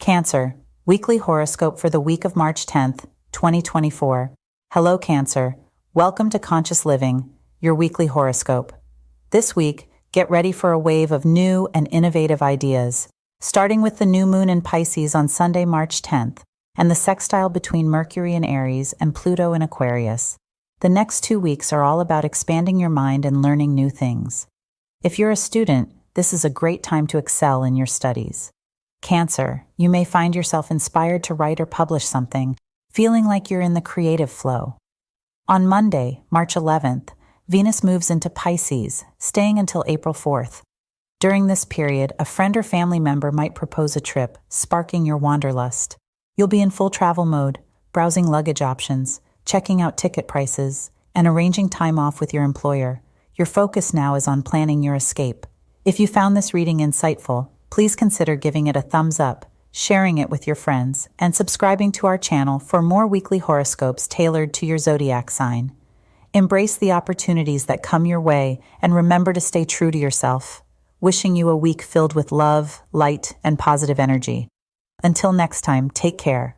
Cancer, weekly horoscope for the week of March 10th, 2024. Hello, Cancer. Welcome to Conscious Living, your weekly horoscope. This week, get ready for a wave of new and innovative ideas, starting with the new moon in Pisces on Sunday, March 10th, and the sextile between Mercury in Aries and Pluto in Aquarius. The next 2 weeks are all about expanding your mind and learning new things. If you're a student, this is a great time to excel in your studies. Cancer, you may find yourself inspired to write or publish something, feeling like you're in the creative flow. On Monday, March 11th, Venus moves into Pisces, staying until April 4th. During this period, a friend or family member might propose a trip, sparking your wanderlust. You'll be in full travel mode, browsing luggage options, checking out ticket prices, and arranging time off with your employer. Your focus now is on planning your escape. If you found this reading insightful, please consider giving it a thumbs up, sharing it with your friends, and subscribing to our channel for more weekly horoscopes tailored to your zodiac sign. Embrace the opportunities that come your way and remember to stay true to yourself. Wishing you a week filled with love, light, and positive energy. Until next time, take care.